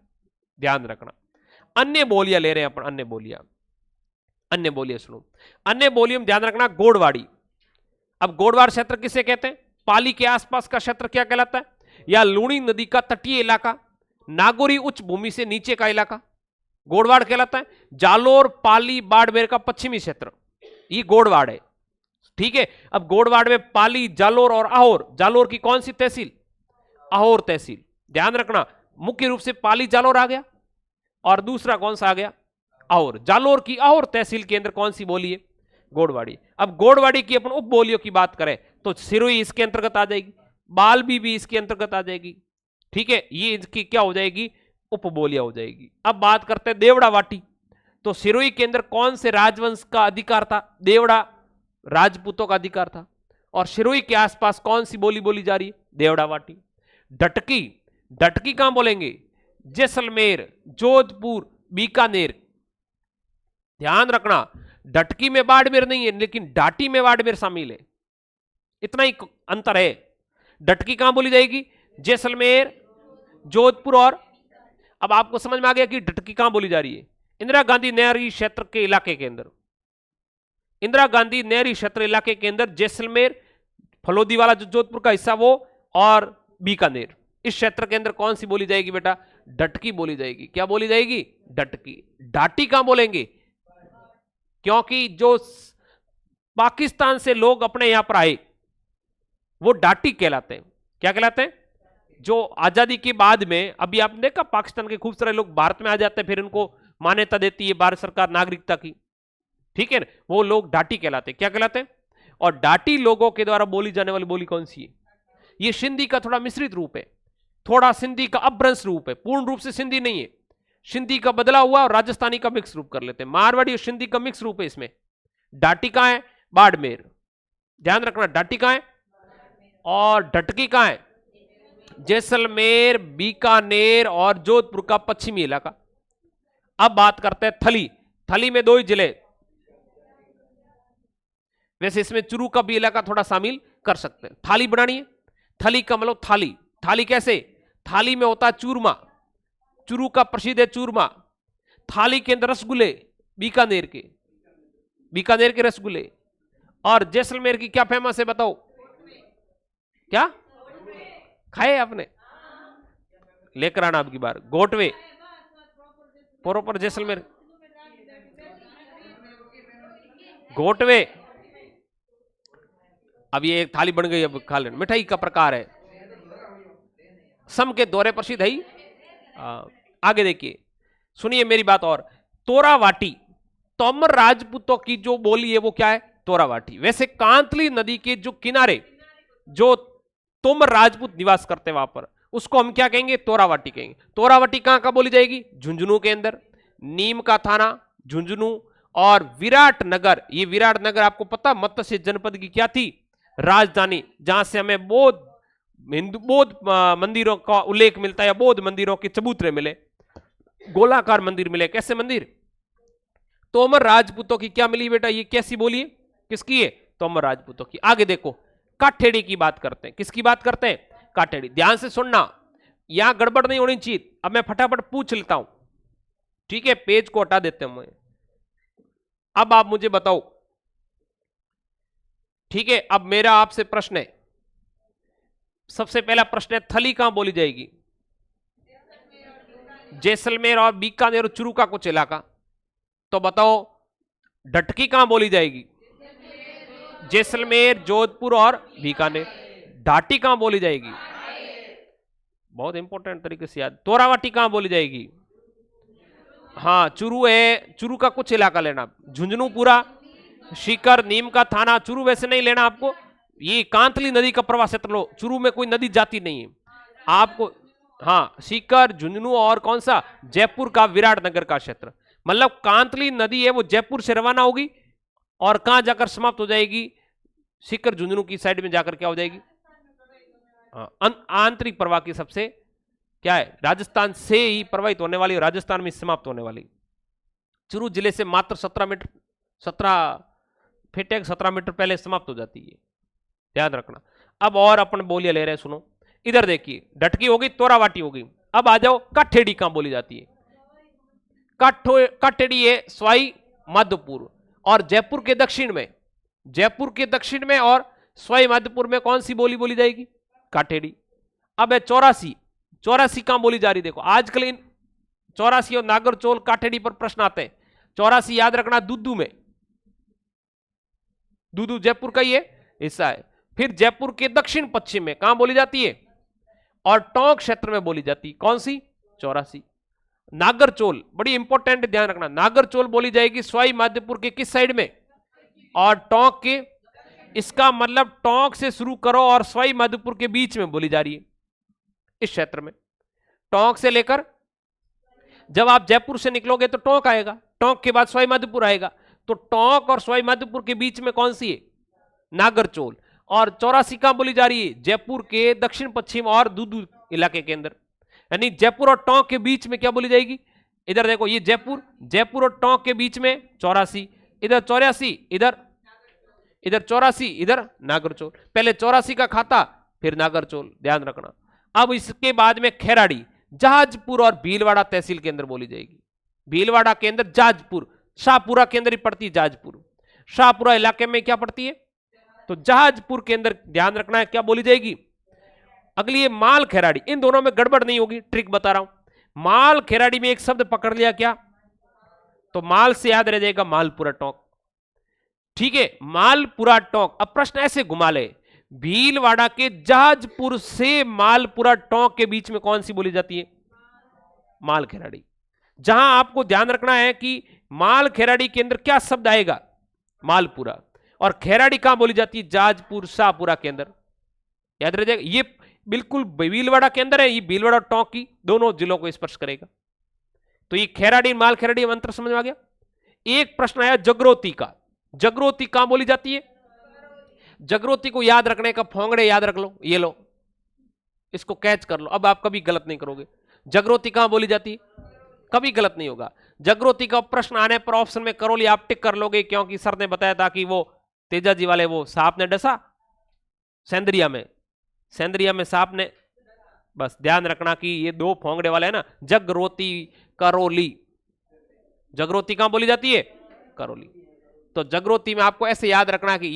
ध्यान रखना। अन्य बोलियां ले रहे हैं अपन, अन्य बोलियां सुनो। अन्य बोलियों में ध्यान रखना, गोड़वाड़ी। अब गोड़वाड़ क्षेत्र किसे कहते हैं? पाली के आसपास का क्षेत्र क्या कहलाता है? या लूणी नदी का तटीय इलाका, नागौरी उच्च भूमि से नीचे का इलाका गोड़वाड़ कहलाता है। जालोर, पाली, बाड़मेर का पश्चिमी क्षेत्र, ये गोड़वाड़ है। ठीक है। अब गोड़वाड़ में पाली, जालोर और अहोर, जालोर की कौन सी तहसील? अहोर तहसील। ध्यान रखना, मुख्य रूप से पाली जालोर आ गया और दूसरा कौन सा आ गया? अहोर। जालोर की अहोर तहसील के अंदर कौन सी बोली है? गोड़वाड़ी। अब गोड़वाड़ी की अपन उप बोलियों की बात करें तो सिरोही इसके अंतर्गत आ जाएगी, बालबी भी इसके अंतर्गत आ जाएगी। ठीक है, ये इसकी क्या हो जाएगी? उपबोलियां हो जाएगी। अब बात करते हैं देवड़ा वाटी। तो सिरोही के अंदर कौन से राजवंश का अधिकार था? देवड़ा राजपूतों का अधिकार था। और सिरोही के आसपास कौन सी बोली बोली जा रही है? देवड़ा वाटी। डटकी, डटकी कहां बोलेंगे? जैसलमेर, जोधपुर, बीकानेर। ध्यान रखना, डटकी में बाड़मेर नहीं है, लेकिन डाटी में बाड़मेर शामिल है, इतना ही अंतर है। डटकी कहां बोली जाएगी? जैसलमेर, जोधपुर और अब आपको समझ में आ गया कि डटकी कहां बोली जा रही है? इंदिरा गांधी नहरी क्षेत्र के इलाके के अंदर, इंदिरा गांधी नहरी क्षेत्र इलाके के अंदर जैसलमेर, फलोदी वाला जो जोधपुर का हिस्सा वो, और बीकानेर, इस क्षेत्र के अंदर कौन सी बोली जाएगी बेटा? डटकी बोली जाएगी। क्या बोली जाएगी? डटकी। डाटी कहां बोलेंगे? क्योंकि जो पाकिस्तान से लोग अपने यहां पर आए वो डाटी कहलाते हैं। क्या कहलाते हैं? जो आजादी के बाद में, अभी आपने देखा पाकिस्तान के खूब सारे लोग भारत में आ जाते हैं, फिर उनको मान्यता देती है भारत सरकार नागरिकता की। ठीक है ना, वो लोग डाटी कहलाते हैं। क्या कहलाते हैं? और डाटी लोगों के द्वारा बोली जाने वाली बोली कौन सी है? ये सिंधी का थोड़ा मिश्रित रूप है, थोड़ा सिंधी का अपभ्रंश रूप है, पूर्ण रूप से सिंधी नहीं है। सिंधी का बदला हुआ और राजस्थानी का मिक्स रूप कर लेते हैं, मारवाड़ी और सिंधी का मिक्स रूप है इसमें। डाटी कहां है? बाड़मेर। ध्यान रखना, डाटी कहां है? और डटकी कहां है? जैसलमेर, बीकानेर और जोधपुर का पश्चिमी इलाका। अब बात करते हैं थली। थली में 2 ही जिले, वैसे इसमें चुरू का भी इलाका थोड़ा शामिल कर सकते हैं। थाली बनानी है, थली का मतलब थाली। थाली कैसे? थाली में होता है चूरमा, चुरू का प्रसिद्ध है चूरमा। थाली के अंदर रसगुल्ले, बीकानेर के रसगुल्ले। और जैसलमेर की क्या फेमस है बताओ? क्या खाए आपने? लेकर आना आपकी बार। गोटवे प्रॉपर जैसलमेर, गोटवे। अब ये एक थाली बन गई, अब खा लेना। मिठाई का प्रकार है, सम के दौरे प्रसिद्ध है। आगे देखिए, सुनिए मेरी बात। और तोरावाटी, तोमर राजपूतों की जो बोली है वो क्या है? तोरावाटी। वैसे कांतली नदी के जो किनारे जो तोमर राजपूत निवास करते हैं वहां पर, उसको हम क्या कहेंगे? तोरावाटी कहेंगे। तोरावाटी कहां का बोली जाएगी? झुंझुनू के अंदर, नीम का थाना झुंझुनू। और विराट नगर, ये विराट नगर आपको पता मत्स्य जनपद की क्या थी? राजधानी, जहां से हमें बौद्ध मंदिरों का उल्लेख मिलता है, या बौद्ध मंदिरों के चबूतरे मिले, गोलाकार मंदिर मिले। कैसे मंदिर? तोमर राजपूतों की क्या मिली बेटा? ये कैसी बोली है? किसकी है? तोमर राजपूतों की। आगे देखो, काठेड़ी की बात करते हैं। किसकी बात करते हैं? काठेड़ी। ध्यान से सुनना, यहां गड़बड़ नहीं होनी चाहिए। अब मैं फटाफट पूछ लेता हूं, ठीक है? पेज को हटा देते हैं। अब आप मुझे बताओ, ठीक है? अब मेरा आपसे प्रश्न है, सबसे पहला प्रश्न है, थली कहां बोली जाएगी? जैसलमेर और बीकानेर और चुरू का कुछ इलाका। तो बताओ, डटकी कहां बोली जाएगी? जैसलमेर, जोधपुर और बीकानेर। ढाटी कहां बोली जाएगी? बहुत इंपॉर्टेंट तरीके से याद। तोरावाटी कहां बोली जाएगी? हाँ, चुरू है, चुरू का कुछ इलाका लेना, झुंझुनू पूरा, सीकर, नीम का थाना। चुरू वैसे नहीं लेना आपको, ये कांतली नदी का प्रवाह क्षेत्र लो, चुरू में कोई नदी जाती नहीं है आपको। हाँ, सीकर, झुंझुनू और कौन सा, जयपुर का विराटनगर का क्षेत्र। मतलब कांतली नदी है वो जयपुर से रवाना होगी और कहां जाकर समाप्त हो जाएगी? सीकर झुंझुनू की साइड में जाकर क्या हो जाएगी? आंतरिक प्रवाह की सबसे क्या है, राजस्थान से ही प्रवाहित होने वाली, राजस्थान में समाप्त होने वाली। चुरू जिले से मात्र 17 मीटर, 17 फीट 17 मीटर पहले समाप्त हो जाती है, ध्यान रखना। अब और अपन बोलियां ले रहे हैं, सुनो इधर देखिए, डटकी होगी, तोरावाटी होगी। अब आ जाओ, काठेड़ी कहां बोली जाती है? काठेड़ी है सवाई माधोपुर और जयपुर के दक्षिण में, जयपुर के दक्षिण में और सवाई माधोपुर में कौन सी बोली बोली जाएगी? काठेड़ी। अब है चौरासी, चौरासी कहां बोली जा रही? देखो आजकल इन चौरासी और नागरचोल काठेड़ी पर प्रश्न आते हैं। चौरासी याद रखना दूदू में, दूदू जयपुर का ही है हिस्सा है। फिर जयपुर के दक्षिण पश्चिम में कहां बोली जाती है? और टोंक क्षेत्र में बोली जाती है, कौन सी? चौरासी। नागरचोल बड़ी इंपॉर्टेंट, ध्यान रखना, नागरचोल बोली जाएगी सवाई माधोपुर के किस साइड में? और टोंक के, इसका मतलब टोंक से शुरू करो और सवाई माधोपुर के बीच में बोली जा रही है, इस क्षेत्र में। टोंक से लेकर जब आप जयपुर से निकलोगे तो टोंक आएगा, टोंक के बाद सवाई माधोपुर आएगा, तो टोंक और सवाई माधोपुर के बीच में कौन सी है? नागरचोल। और चौरासी कहां बोली जा रही है? जयपुर के दक्षिण पश्चिम और दूदू इलाके के अंदर, यानी जयपुर और टोंक के बीच में क्या बोली जाएगी? इधर देखो, ये जयपुर, जयपुर और टोंक के बीच में चौरासी, इधर चौरासी, इधर चौरासी, इधर नागरचोल। पहले चौरासी का खाता, फिर नागरचोल, ध्यान रखना। अब इसके बाद में खैराड़ी, जहाजपुर और भीलवाड़ा तहसील के अंदर बोली जाएगी। भीलवाड़ा के अंदर जहाजपुर, शाहपुरा के अंदर ही पड़ती है जहाजपुर, शाहपुरा इलाके में क्या पड़ती है? तो जहाजपुर के अंदर, ध्यान रखना है क्या बोली जाएगी। अगली है माल खैराड़ी, इन दोनों में गड़बड़ नहीं होगी, ट्रिक बता रहा हूं। माल खैराड़ी में एक शब्द पकड़ लिया क्या, तो माल से याद रह जाएगा मालपुरा टोंक, ठीक है, मालपुरा टोंक। अब प्रश्न ऐसे घुमा ले, भीलवाड़ा के जहाजपुर से मालपुरा टोंक के बीच में कौन सी बोली जाती है? माल खैराड़ी। जहां आपको ध्यान रखना है कि माल खैराड़ी के अंदर क्या शब्द आएगा? मालपुरा। और खैराड़ी कहां बोली जाती है? जहाजपुर शाहपुरा के अंदर, याद रह जाएगा। ये बिल्कुल भीलवाड़ा के अंदर है, ये भीलवाड़ा और टोंक की दोनों जिलों को स्पर्श करेगा। तो ये खैराड़ी माल खैराड़ी अंतर समझ में आ गया। एक प्रश्न आया जगरोती का, जगरोती कहां बोली जाती है? जगरोती को याद रखने का फोंगड़े याद रख लो, ये लो, इसको कैच कर लो, अब आप कभी गलत नहीं करोगे। जगरोती कहां बोली जाती है? कभी गलत नहीं होगा। जगरोती का प्रश्न आने पर ऑप्शन में करौली आप टिक कर लोगे, क्योंकि सर ने बताया था कि वो तेजाजी वाले वो सांप ने डसा सेंद्रिया में, सेंद्रिया में सांप ने, बस ध्यान रखना कि ये दो फोंगड़े वाले है ना, जगरोती करौली। जगरोती कहां बोली जाती है? करौली। तो जगरोती में आपको ऐसे याद रखना कि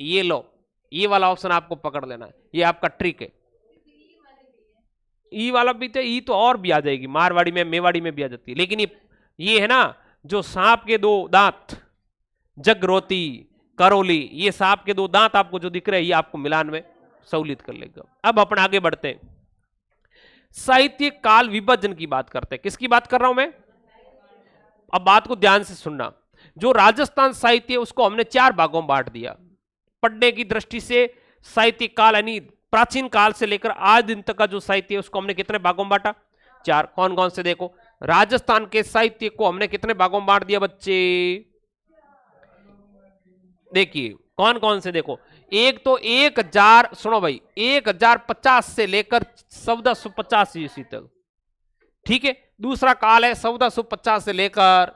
ये लो, ये वाला ऑप्शन आपको पकड़ लेना है, ये आपका ट्रिक है। ई वाला भी थे, ई तो और भी आ जाएगी, मारवाड़ी में मेवाड़ी में भी आ जाती है, लेकिन ये है ना जो सांप के दो दांत, जगरोती करौली, ये सांप के दो दांत आपको जो दिख रहे हैं, ये आपको मिलान में सहूलियत कर लेगा। अब अपन आगे बढ़ते हैं, साहित्य काल विभाजन की बात करते हैं। किसकी बात कर रहा हूं मैं? अब बात को ध्यान से सुनना। जो राजस्थान साहित्य उसको हमने 4 भागों में बांट दिया। पढ़ने की दृष्टि से साहित्य काल यानी प्राचीन काल से लेकर आज दिन तक का जो साहित्य है उसको हमने कितने भागों में बांटा? 4। कौन कौन से? देखो, राजस्थान के साहित्य को हमने कितने भागों में बांट दिया बच्चे? देखिए कौन कौन से, देखो, एक तो 1000, सुनो भाई, 1050 से लेकर 1450 ईस्वी तक, ठीक है। दूसरा काल है 1450 से लेकर,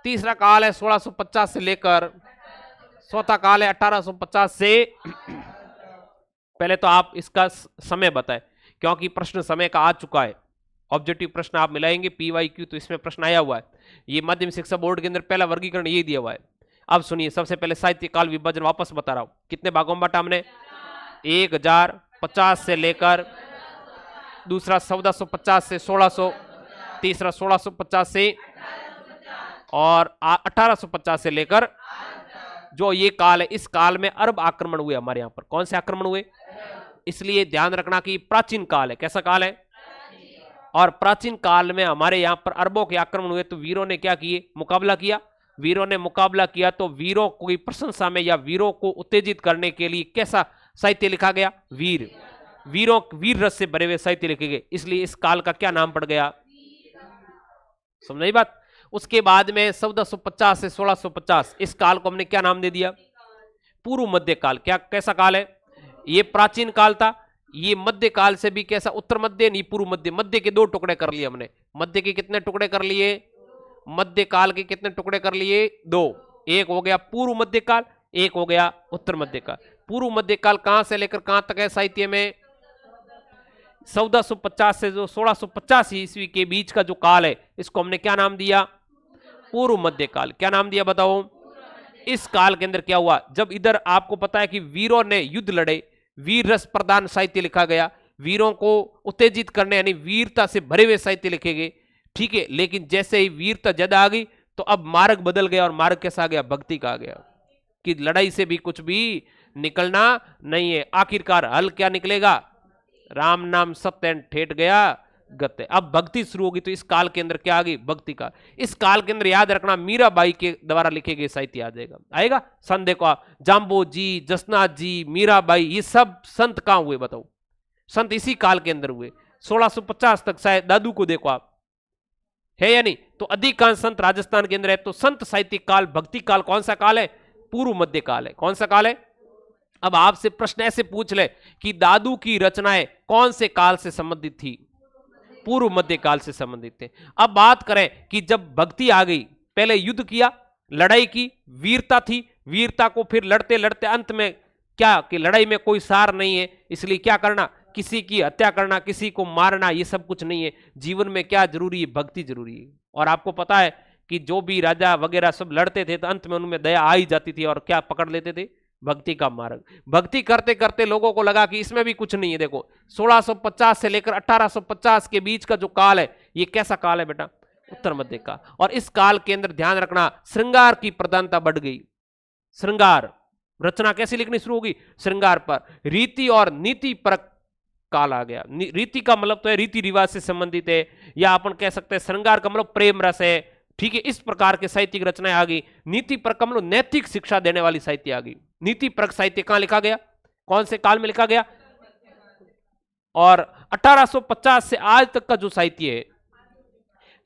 तीसरा काल है 1650 से लेकर, चौथा काल है 1850 से पहले तो आप इसका समय बताएं, क्योंकि प्रश्न समय का आ चुका है। ऑब्जेक्टिव प्रश्न आप मिलाएंगे PYQ, तो इसमें प्रश्न आया हुआ है। ये माध्यमिक शिक्षा बोर्ड के अंदर पहला वर्गीकरण ये दिया हुआ है। अब सुनिए, सबसे पहले साहित्य काल विभाजन वापस बता रहा हूं, कितने भागों में बांटा हमने? 1050 से लेकर, दूसरा 1450 से 1600, तीसरा 1650 से और 1850 से लेकर जो ये काल है, इस काल में अरब आक्रमण हुए हमारे यहां पर। कौन से आक्रमण हुए? इसलिए ध्यान रखना कि प्राचीन काल है। कैसा काल है? और प्राचीन काल में हमारे यहां पर अरबों के आक्रमण हुए तो वीरों ने क्या किए? मुकाबला किया। वीरों ने मुकाबला किया तो वीरों की प्रशंसा में या वीरों को उत्तेजित करने के लिए कैसा साहित्य लिखा गया? वीर। वीरों वीर रस से भरे हुए साहित्य लिखे गए, इसलिए इस काल का क्या नाम पड़ गया? समझ बात? उसके बाद में 1450 से 1650 इस काल को हमने क्या नाम दे दिया? पूर्व मध्य काल। क्या कैसा काल है? ये प्राचीन काल था। ये मध्य काल से भी कैसा? उत्तर मध्य नहीं, पूर्व मध्य। मध्य के दो टुकड़े कर लिए हमने। मध्य के कितने टुकड़े कर लिए? मध्य काल के कितने टुकड़े कर लिए? दो। एक हो गया पूर्व मध्य काल, एक हो गया उत्तर मध्य काल। पूर्व मध्य काल कहां से लेकर कहां तक है साहित्य में? 1450 से जो 1650 ईस्वी के बीच का जो काल है, इसको हमने क्या नाम दिया? पूर्व मध्य काल। क्या नाम दिया बताओ? इस काल के अंदर क्या हुआ? जब इधर आपको पता है कि वीरों ने युद्ध लड़े, वीर रस प्रधान साहित्य लिखा गया, वीरों को उत्तेजित करने यानी वीरता से भरे हुए साहित्य लिखे गए, ठीक है। लेकिन जैसे ही वीरता ज्यादा आ गई तो अब मार्ग बदल गया, और मार्ग कैसा आ गया? भक्ति का आ गया कि लड़ाई से भी कुछ भी निकलना नहीं है। आखिरकार हल क्या निकलेगा? राम नाम सत्य ठेठ गया गत्य। अब भक्ति शुरू होगी। तो इस काल के अंदर क्या आ गई? भक्ति का। इस काल के अंदर याद रखना मीराबाई के द्वारा लिखे गए साहित्य आ जाएगा, आएगा। संत देखो आप, जाम्बो जी, जसनाथ जी, मीराबाई, ये सब संत कहां हुए बताओ? संत इसी काल के अंदर हुए। 1650 तक शायद दादू को देखो आप, है या नहीं? तो अधिकांश संत राजस्थान के अंदर है। तो संत साहित्य काल, भक्ति काल कौन सा काल है? पूर्व मध्य काल है। कौन सा काल है? अब आपसे प्रश्न ऐसे पूछ ले कि दादू की रचनाएं कौन से काल से संबंधित थी? पूर्व मध्य काल से संबंधित थे। अब बात करें कि जब भक्ति आ गई, पहले युद्ध किया, लड़ाई की, वीरता थी, वीरता को फिर लड़ते लड़ते अंत में क्या कि लड़ाई में कोई सार नहीं है, इसलिए क्या करना? किसी की हत्या करना, किसी को मारना, ये सब कुछ नहीं है। जीवन में क्या जरूरी है? भक्ति जरूरी है। और आपको पता है कि जो भी राजा वगैरह सब लड़ते थे तो अंत में उनमें दया आ ही जाती थी, और क्या पकड़ लेते थे? भक्ति का मार्ग। भक्ति करते करते लोगों को लगा कि इसमें भी कुछ नहीं है। देखो 1650 से लेकर 1850 के बीच का जो काल है, ये कैसा काल है बेटा? उत्तर मध्य का। और इस काल के अंदर ध्यान रखना, श्रृंगार की प्रधानता बढ़ गई। श्रृंगार रचना कैसे लिखनी शुरू होगी? श्रृंगार पर। रीति और नीति परक काल आ गया। रीति का मतलब तो है रीति रिवाज से संबंधित है, या अपन कह सकते हैं श्रृंगार का मतलब प्रेम रस है, ठीक है। इस प्रकार के साहित्यिक रचनाएं आ गई। नीति परक का मतलब नैतिक शिक्षा देने वाली साहित्य आ गई। नीति परक साहित्य कहां लिखा गया? कौन से काल में लिखा गया? और 1850 से आज तक का जो साहित्य है,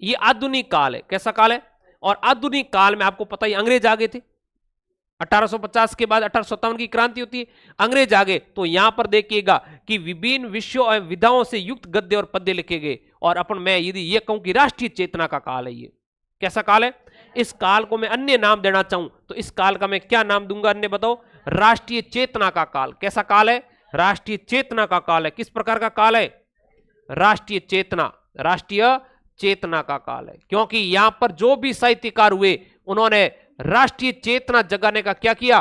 ये आधुनिक काल है। कैसा काल है? और आधुनिक काल में आपको पता ही अंग्रेज आ गए थे। 1850 के बाद 1857 की क्रांति होती है, अंग्रेज आ गए। तो यहां पर देखिएगा कि विभिन्न विषयों और विधाओं से युक्त गद्य और पद्य लिखे गए। और अपन मैं यदि ये कहूं कि राष्ट्रीय चेतना का काल है, ये कैसा काल है? इस काल को मैं अन्य नाम देना चाहूं तो इस काल का मैं क्या नाम दूंगा? अन्य बताओ। राष्ट्रीय चेतना का काल। कैसा काल है? राष्ट्रीय चेतना का काल है। किस प्रकार का काल है? राष्ट्रीय चेतना, राष्ट्रीय चेतना का काल है। क्योंकि यहां पर जो भी साहित्यकार हुए, उन्होंने राष्ट्रीय चेतना जगाने का क्या किया?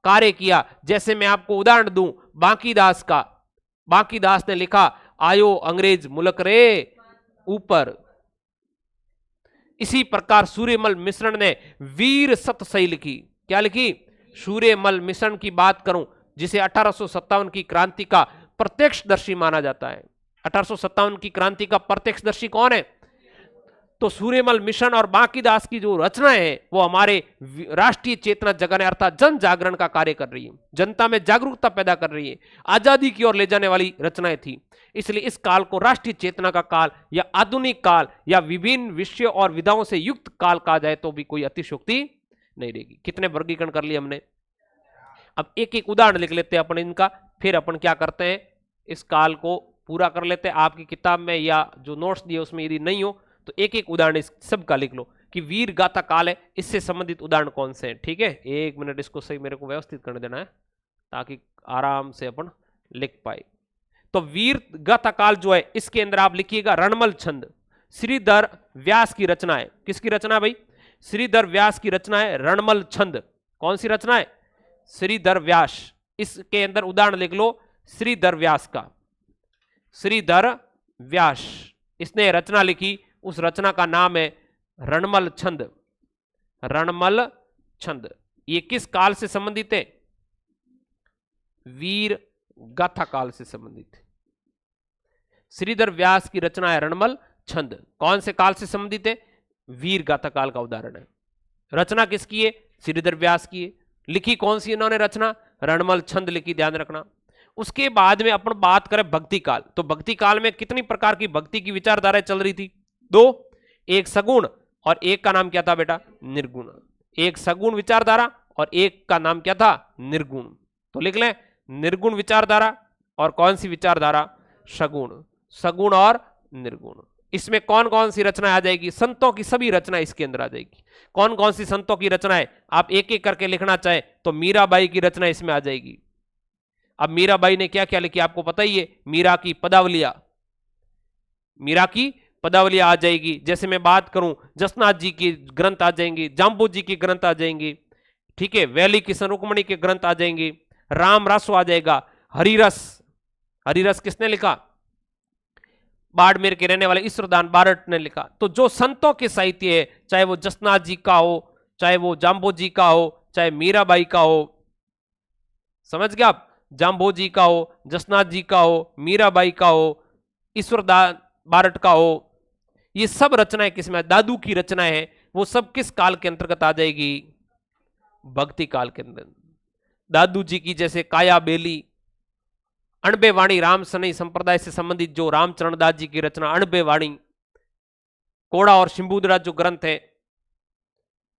कार्य किया। जैसे मैं आपको उदाहरण दूं बांकीदास का। बांकीदास ने लिखा, आयो अंग्रेज मुल्क रे ऊपर। इसी प्रकार सूर्यमल मिश्रण ने वीर सत सही लिखी। क्या लिखी? सूर्यमल मिश्रण की बात करूं, जिसे 1857 की क्रांति का प्रत्यक्षदर्शी माना जाता है। 1857 की क्रांति का प्रत्यक्षदर्शी कौन है? तो सूर्यमल मिश्रण और बांकीदास की जो रचनाएं हैं, वो हमारे राष्ट्रीय चेतना जगाने अर्थात जन जागरण का कार्य कर रही है, जनता में जागरूकता पैदा कर रही है, आजादी की ओर ले जाने वाली रचनाएं थी। इसलिए इस काल को राष्ट्रीय चेतना का काल या आधुनिक काल या विभिन्न विषयों और विधाओं से युक्त काल कहा जाए तो भी कोई अतिशयोक्ति नहीं रहेगी। कितने वर्गीकरण कर लिए हमने? अब एक एक उदाहरण लिख लेते हैं अपन इनका, फिर अपन क्या करते हैं, इस काल को पूरा कर लेते हैं। आपकी किताब में या जो नोट्स दिए उसमें यदि नहीं हो तो एक एक उदाहरण इस सब का लिख लो कि वीर गाथा काल है, इससे संबंधित उदाहरण कौन से हैं। ठीक है, एक मिनट इसको सही मेरे को व्यवस्थित करने देना है ताकि आराम से अपन लिख पाए। तो वीर गाथा काल जो है, इसके अंदर आप लिखिएगा रणमल छंद, श्रीधर व्यास की रचना है। किसकी रचना भाई? श्रीधर व्यास की रचना है रणमल छंद। कौन सी रचना है? श्रीधर व्यास। इसके अंदर उदाहरण लिख लो श्रीधर व्यास का। श्रीधर व्यास इसने रचना लिखी, उस रचना का नाम है रणमल छंद। रणमल छंद ये किस काल से संबंधित है? वीर गाथा काल से संबंधित है। श्रीधर व्यास की रचना है रणमल छंद, कौन से काल से संबंधित है? वीर गाथा काल का उदाहरण है। रचना किसकी है? श्रीधर व्यास की है। लिखी कौन सी इन्होंने रचना? रणमल छंद लिखी, ध्यान रखना। उसके बाद में अपन बात करें भक्ति काल, तो भक्ति काल में कितनी प्रकार की भक्ति की विचारधाराएं चल रही थी? दो, एक सगुण और एक का नाम क्या था बेटा? निर्गुण। एक सगुण विचारधारा और एक का नाम क्या था? निर्गुण। तो लिख लें, निर्गुण विचारधारा और कौन सी विचारधारा? सगुण। सगुण और निर्गुण। इसमें कौन कौन सी रचना आ जाएगी? संतों की सभी रचना इसके अंदर आ जाएगी। कौन कौन सी संतों की रचना है? आप एक एक करके लिखना चाहे तो मीराबाई की रचना इसमें आ जाएगी। अब मीराबाई ने क्या क्या लिखी आपको पता ही है, मीरा की पदावलियां, मीरा की पदावलियां आ जाएगी। जैसे मैं बात करूं, जसनाथ जी की ग्रंथ आ जाएंगे, जाम्बू जी की ग्रंथ आ जाएंगे, ठीक है, वैली किशन रुक्मणी के ग्रंथ आ जाएंगे, राम रासो आ जाएगा, हरिरस, हरिरस किसने लिखा? बाड़मेर के रहने वाले ईश्वरदान बारट ने लिखा। तो जो संतों के साहित्य है, चाहे वो जसनाथ जी का हो, चाहे वो जाम्बो जी का हो, चाहे मीराबाई का हो, समझ गए आप? जाम्बो जी का हो, जसनाथ जी का हो, मीराबाई का हो, ईश्वरदान बारट का हो, ये सब रचनाएं किसमें? दादू की रचनाएं हैं, वो सब किस काल के अंतर्गत आ जाएगी? भक्ति काल के अंदर। दादू जी की जैसे काया बेली, अणबे वाणी राम सनई संप्रदाय से संबंधित जो रामचरण दास जी की रचना अणबे वाणी, कोड़ा और शिंबूदरा जो ग्रंथ है,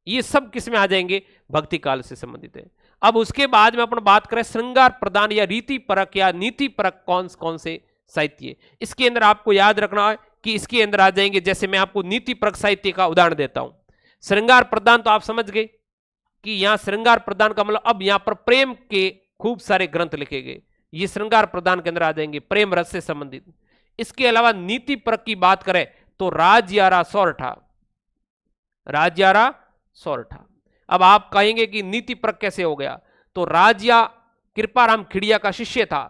ये सब किसमें आ जाएंगे? भक्ति काल से संबंधित है। अब उसके बाद में अपन बात करें श्रृंगार प्रदान या रीति परक या नीति परक कौन कौन से साहित्य, इसके अंदर आपको याद रखना है कि इसके अंदर आ जाएंगे। जैसे मैं आपको नीति परक साहित्य का उदाहरण देता हूं। श्रृंगार प्रदान तो आप समझ गए कि यहां श्रृंगार प्रदान का मतलब अब यहां पर प्रेम के खूब सारे ग्रंथ लिखे गए, ये श्रृंगार प्रदान के अंदर आ जाएंगे, प्रेम रस से संबंधित। इसके अलावा नीति परक की बात करें तो राजयारा सोरठा, राजयारा सोरठा। अब आप कहेंगे कि नीति परक कैसे हो गया? तो राजिया कृपाराम खिड़िया का शिष्य था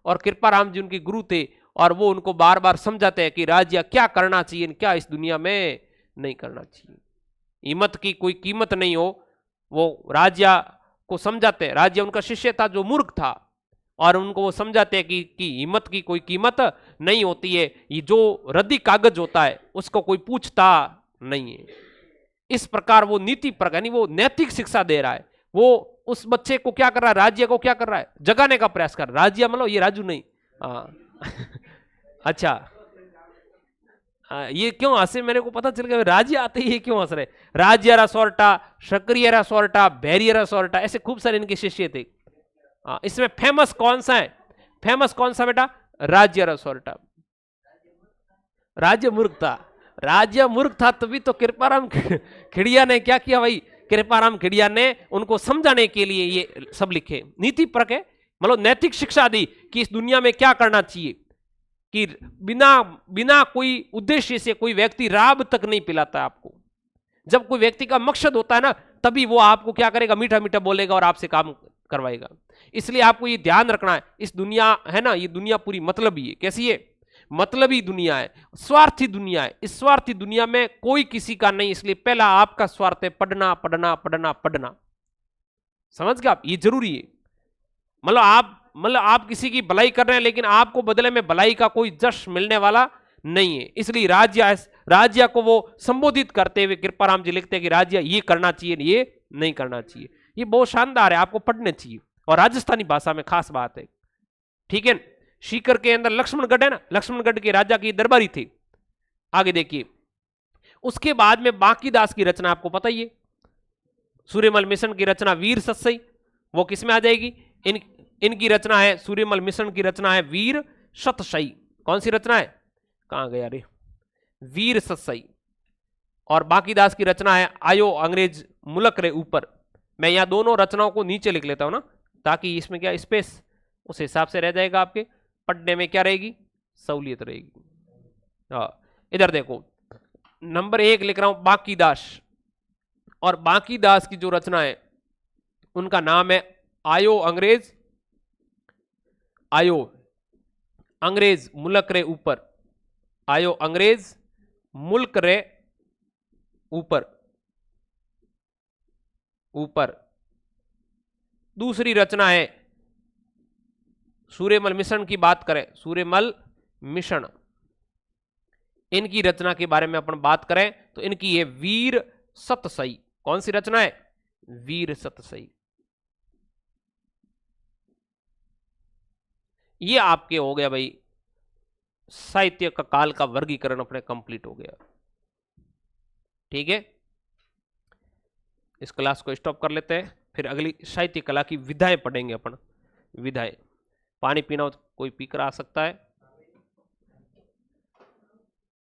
और कृपाराम जी उनके गुरु थे, और वो उनको बार बार समझाते हैं कि राजिया क्या करना चाहिए, क्या इस दुनिया में नहीं करना चाहिए, हिम्मत की कोई कीमत नहीं हो। वो राजिया को समझाते हैं, राजिया उनका शिष्य था जो मूर्ख था, और उनको वो समझाते हैं कि हिम्मत की कोई कीमत नहीं होती है, ये जो रद्दी कागज होता है उसको कोई पूछता नहीं है। इस प्रकार वो नीति पर यानी वो नैतिक शिक्षा दे रहा है। वो उस बच्चे को क्या कर रहा है? राज्य को क्या कर रहा है? जगाने का प्रयास कर रहा है। राज्य मतलब ये राजू नहीं। अच्छा, ये क्यों हंसे? मेरे को पता चल गया राज्य आते ही ये क्यों हंस रहे। राज्य सोरटा, शक्रियरा सोरटा, बैरियरा सोरटा, ऐसे खूब सारे इनके शिष्य थे। इसमें फेमस कौन सा है? फेमस कौन सा बेटा? राज्य सोरटा। राज्य मूर्ख था, राज्य मूर्ख था, तभी तो कृपाराम खिड़िया ने क्या किया भाई? कृपाराम खिड़िया ने उनको समझाने के लिए ये सब लिखे। नीति परक है, मतलब नैतिक शिक्षा दी कि इस दुनिया में क्या करना चाहिए, कि बिना बिना कोई उद्देश्य से कोई व्यक्ति राब तक नहीं पिलाता आपको। जब कोई व्यक्ति का मकसद होता है ना, तभी वो आपको क्या करेगा? मीठा मीठा बोलेगा और आपसे काम करवाएगा। इसलिए आपको ये ध्यान रखना है, इस दुनिया है ना, ये दुनिया पूरी मतलबी है। कैसी है? मतलबी दुनिया है, स्वार्थी दुनिया है। इस स्वार्थी दुनिया में कोई किसी का नहीं, इसलिए पहला आपका स्वार्थ है पढ़ना पढ़ना पढ़ना पढ़ना। समझ गए आप? ये जरूरी है। मतलब आप किसी की भलाई कर रहे हैं, लेकिन आपको बदले में भलाई का कोई जश मिलने वाला नहीं है। इसलिए राज्य को वो संबोधित करते हुए कृपाराम जी लिखते हैं कि राज्य ये करना चाहिए, ये नहीं करना चाहिए। ये बहुत शानदार है, आपको पढ़ने चाहिए, और राजस्थानी भाषा में खास बात है, ठीक है। सीकर के अंदर लक्ष्मणगढ़ है ना, लक्ष्मणगढ़ के राजा की दरबारी थे। आगे देखिए, उसके बाद में बांकीदास की रचना आपको पता ही है, सूर्यमल मिशन की रचना वीर सत्सई, वो किस में आ जाएगी? इनकी रचना है, सूर्यमल मिशन की रचना है वीर सतसई। कौन सी रचना है? कहां गया रे? वीर सतसई। और बांकीदास की रचना है आयो अंग्रेज मुलक रे ऊपर। मैं यहां दोनों रचनाओं को नीचे लिख लेता हूं ना, ताकि इसमें क्या स्पेस उस हिसाब से रह जाएगा, आपके पढ़ने में क्या रहेगी? सहूलियत रहेगी। इधर देखो, नंबर 1 लिख रहा हूं बांकीदास, और बांकीदास की जो रचना है उनका नाम है आयो अंग्रेज मुल्क रे ऊपर। आयो अंग्रेज मुल्क रे ऊपर। दूसरी रचना है सूर्यमल मिश्रण की बात करें, सूर्यमल मिश्रण, इनकी रचना के बारे में अपन बात करें तो इनकी ये वीर सतसई, कौन सी रचना है? वीर सतसई। ये आपके हो गया भाई साहित्य का काल का वर्गीकरण अपने कंप्लीट हो गया। ठीक है, इस क्लास को स्टॉप कर लेते हैं, फिर अगली साहित्य कला की विधाएं पढ़ेंगे अपन। विधाएं, पानी पीना हो तो कोई पी कर आ सकता है।